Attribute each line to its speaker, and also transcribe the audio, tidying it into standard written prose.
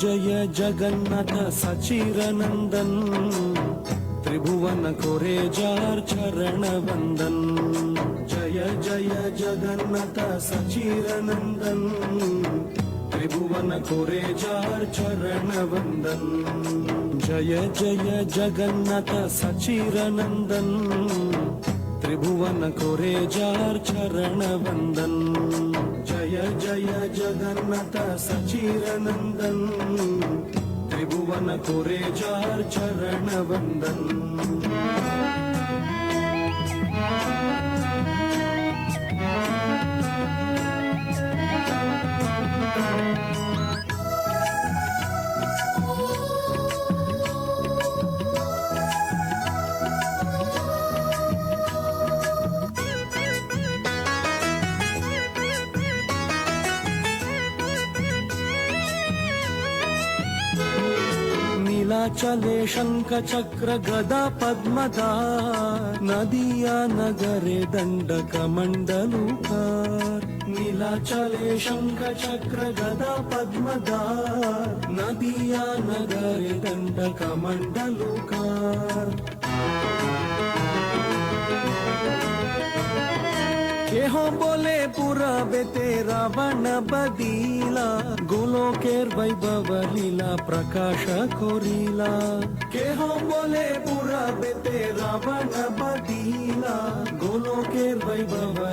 Speaker 1: जय जगन्नाथ सचिरनंदन त्रिभुवन कोरे जार चरण वंदन जय जय जगन्नाथ सचिरनंदन त्रिभुवन कोरे जार चरण वंदन जय जय जगन्नाथ सचिरनंदन त्रिभुवन कोरे जार चरण वंदन जय जय जगन्नाथ सचिरनंदन त्रिभुवन कोरे जार चरण वंदन नीलाचले शंख चक्र गदा पद्मदार नदिया नगरे दंडक मंडलुकार नीलाचले शंख चक्र गदा पद्मदार नदिया नगरे दंडक मंडलुकार केहो बोले पूरा बेते रावण बदीला गोलोकेर वैभव लीला प्रकाश कोरीला केहो बोले पूरा बेते रावण बदीला गोलोकेर वैभव